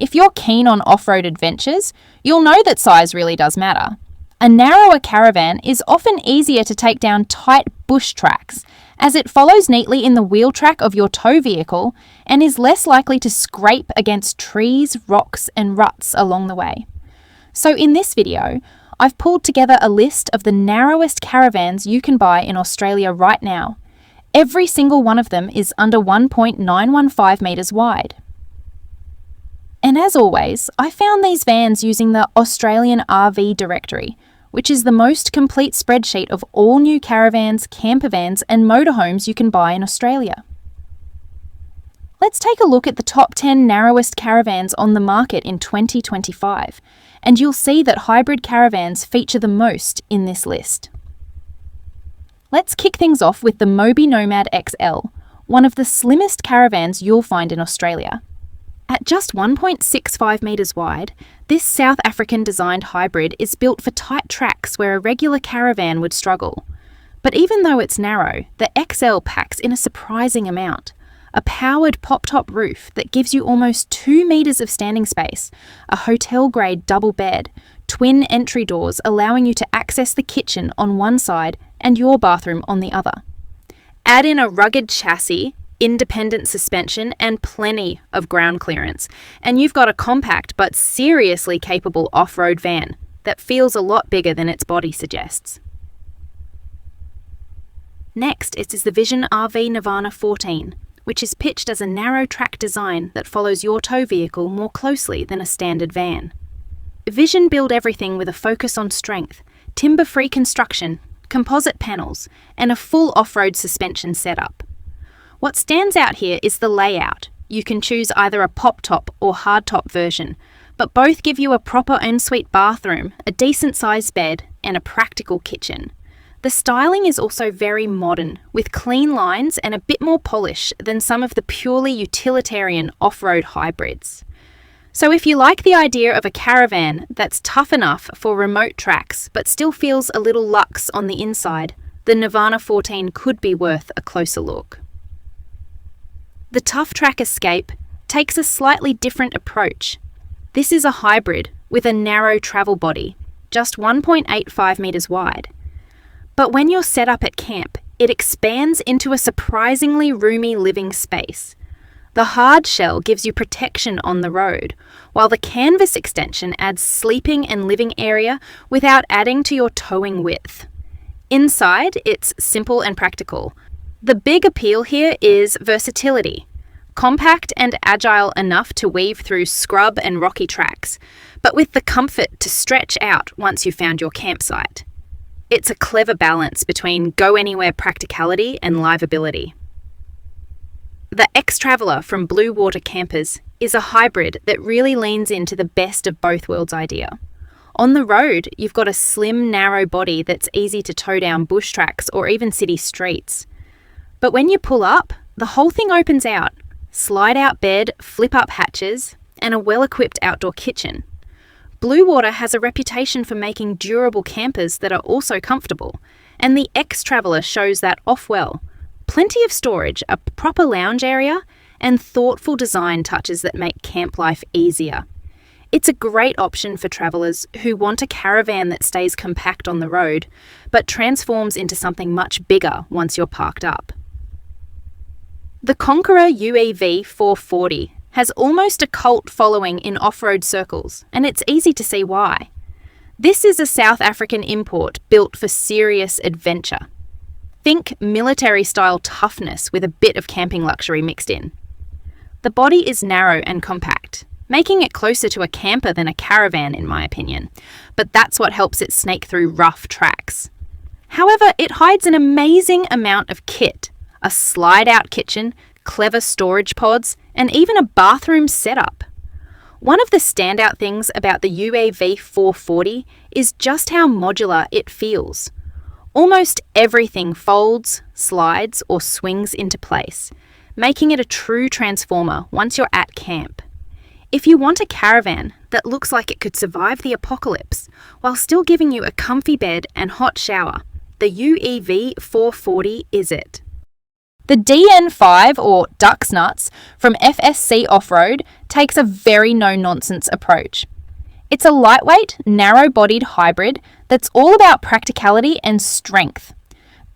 if you're keen on off-road adventures, you'll know that size really does matter. A narrower caravan is often easier to take down tight bush tracks, as it follows neatly in the wheel track of your tow vehicle and is less likely to scrape against trees, rocks, and ruts along the way. So in this video, I've pulled together a list of the narrowest caravans you can buy in Australia right now. Every single one of them is under 1.915 metres wide. And as always, I found these vans using the Australian RV Directory, which is the most complete spreadsheet of all new caravans, campervans, and motorhomes you can buy in Australia. Let's take a look at the top 10 narrowest caravans on the market in 2025, and you'll see that hybrid caravans feature the most in this list. Let's kick things off with the Mobi Nomad XL, one of the slimmest caravans you'll find in Australia. At just 1.65 metres wide, this South African-designed hybrid is built for tight tracks where a regular caravan would struggle. But even though it's narrow, the XL packs in a surprising amount. A powered Poptop roof that gives you almost 2 metres of standing space, a hotel-grade double bed, twin entry doors allowing you to access the kitchen on one side and your bathroom on the other. Add in a rugged chassis, independent suspension, and plenty of ground clearance, and you've got a compact but seriously capable off-road van that feels a lot bigger than its body suggests. Next is the Vision RV Nirvana 14, which is pitched as a narrow track design that follows your tow vehicle more closely than a standard van. Vision build everything with a focus on strength, timber-free construction, composite panels, and a full off-road suspension setup. What stands out here is the layout. You can choose either a pop-top or hardtop version, but both give you a proper ensuite bathroom, a decent-sized bed, and a practical kitchen. The styling is also very modern, with clean lines and a bit more polish than some of the purely utilitarian off-road hybrids. So if you like the idea of a caravan that's tough enough for remote tracks but still feels a little luxe on the inside, the Nirvana 14 could be worth a closer look. The Tuff Track Escape takes a slightly different approach. This is a hybrid with a narrow travel body, just 1.85 metres wide. But when you're set up at camp, it expands into a surprisingly roomy living space. The hard shell gives you protection on the road, while the canvas extension adds sleeping and living area without adding to your towing width. Inside, it's simple and practical. The big appeal here is versatility. Compact and agile enough to weave through scrub and rocky tracks, but with the comfort to stretch out once you've found your campsite. It's a clever balance between go-anywhere practicality and liveability. The Xtraveller from Blue Water Campers is a hybrid that really leans into the best of both worlds idea. On the road, you've got a slim, narrow body that's easy to tow down bush tracks or even city streets. But when you pull up, the whole thing opens out. Slide-out bed, flip-up hatches, and a well-equipped outdoor kitchen. Blue Water has a reputation for making durable campers that are also comfortable, and the Xtraveller shows that off well. Plenty of storage, a proper lounge area, and thoughtful design touches that make camp life easier. It's a great option for travellers who want a caravan that stays compact on the road, but transforms into something much bigger once you're parked up. The Conqueror UEV 440 has almost a cult following in off-road circles, and it's easy to see why. This is a South African import built for serious adventure. Think military-style toughness with a bit of camping luxury mixed in. The body is narrow and compact, making it closer to a camper than a caravan in my opinion, but that's what helps it snake through rough tracks. However, it hides an amazing amount of kit, a slide-out kitchen, clever storage pods, and even a bathroom setup. One of the standout things about the UEV 440 is just how modular it feels. Almost everything folds, slides, or swings into place, making it a true transformer once you're at camp. If you want a caravan that looks like it could survive the apocalypse while still giving you a comfy bed and hot shower, the UEV 440 is it. The DN5, or Duck's Nuts, from FSC Off Road takes a very no-nonsense approach. It's a lightweight, narrow-bodied hybrid that's all about practicality and strength.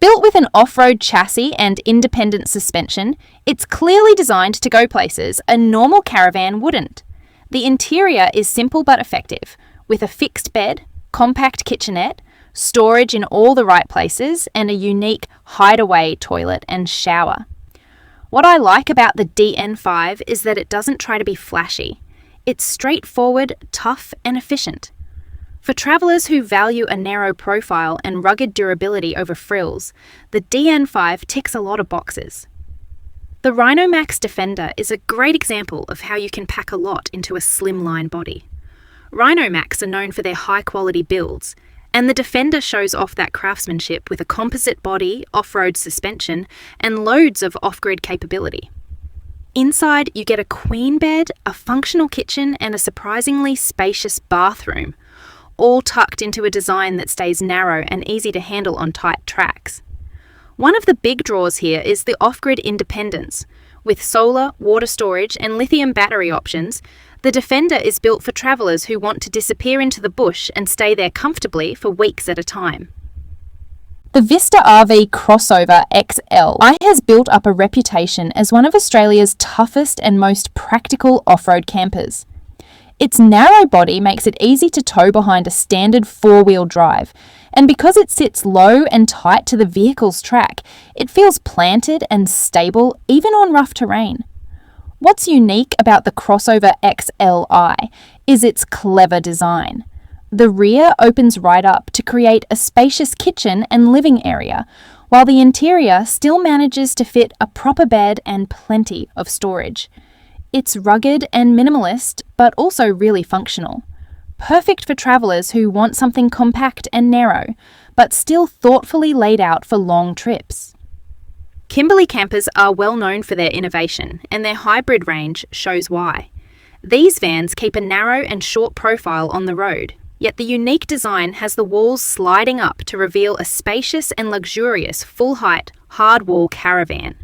Built with an off-road chassis and independent suspension, it's clearly designed to go places a normal caravan wouldn't. The interior is simple but effective, with a fixed bed, compact kitchenette, storage in all the right places, and a unique hideaway toilet and shower. What I like about the DN5 is that it doesn't try to be flashy. It's straightforward, tough, and efficient. For travellers who value a narrow profile and rugged durability over frills, the DN5 ticks a lot of boxes. The RhinoMax Defender is a great example of how you can pack a lot into a slimline body. RhinoMax are known for their high-quality builds, and the Defender shows off that craftsmanship with a composite body, off-road suspension, and loads of off-grid capability. Inside, you get a queen bed, a functional kitchen, and a surprisingly spacious bathroom, all tucked into a design that stays narrow and easy to handle on tight tracks. One of the big draws here is the off-grid independence. With solar, water storage, and lithium battery options, the Defender is built for travellers who want to disappear into the bush and stay there comfortably for weeks at a time. The Vista RV Crossover XL has built up a reputation as one of Australia's toughest and most practical off-road campers. Its narrow body makes it easy to tow behind a standard four-wheel drive, and because it sits low and tight to the vehicle's track, it feels planted and stable even on rough terrain. What's unique about the Crossover XLI is its clever design. The rear opens right up to create a spacious kitchen and living area, while the interior still manages to fit a proper bed and plenty of storage. It's rugged and minimalist, but also really functional. Perfect for travellers who want something compact and narrow, but still thoughtfully laid out for long trips. Kimberley campers are well known for their innovation, and their hybrid range shows why. These vans keep a narrow and short profile on the road, yet the unique design has the walls sliding up to reveal a spacious and luxurious full-height, hard-wall caravan.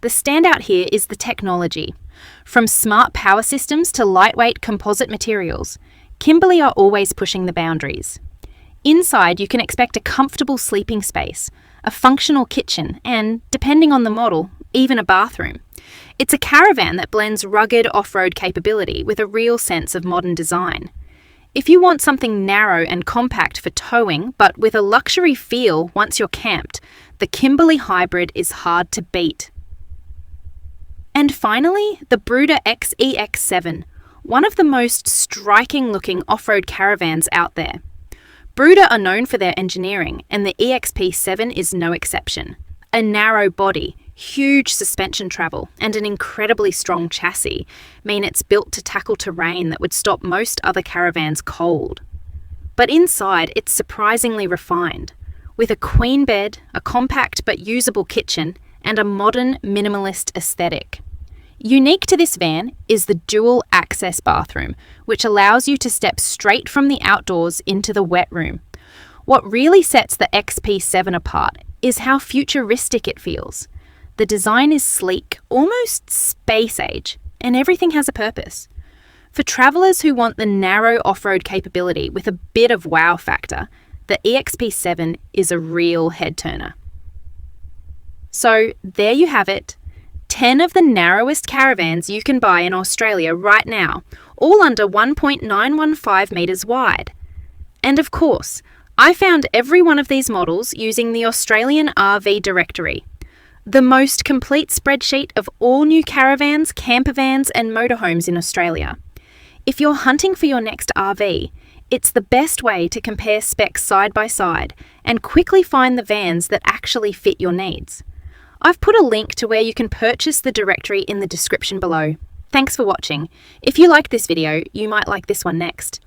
The standout here is the technology. From smart power systems to lightweight composite materials, Kimberley are always pushing the boundaries. Inside, you can expect a comfortable sleeping space, a functional kitchen, and, depending on the model, even a bathroom. It's a caravan that blends rugged off-road capability with a real sense of modern design. If you want something narrow and compact for towing, but with a luxury feel once you're camped, the Kimberley Hybrid is hard to beat. And finally, the Bruder EXP-7, one of the most striking-looking off-road caravans out there. Bruder are known for their engineering, and the EXP-7 is no exception. A narrow body, huge suspension travel, and an incredibly strong chassis mean it's built to tackle terrain that would stop most other caravans cold. But inside, it's surprisingly refined, with a queen bed, a compact but usable kitchen, and a modern, minimalist aesthetic. Unique to this van is the dual access bathroom, which allows you to step straight from the outdoors into the wet room. What really sets the XP-7 apart is how futuristic it feels. The design is sleek, almost space age, and everything has a purpose. For travellers who want the narrow off-road capability with a bit of wow factor, the EXP-7 is a real head-turner. So there you have it. 10 of the narrowest caravans you can buy in Australia right now, all under 1.915 metres wide. And of course, I found every one of these models using the Australian RV Directory, the most complete spreadsheet of all new caravans, campervans and motorhomes in Australia. If you're hunting for your next RV, it's the best way to compare specs side by side and quickly find the vans that actually fit your needs. I've put a link to where you can purchase the directory in the description below. Thanks for watching. If you liked this video, you might like this one next.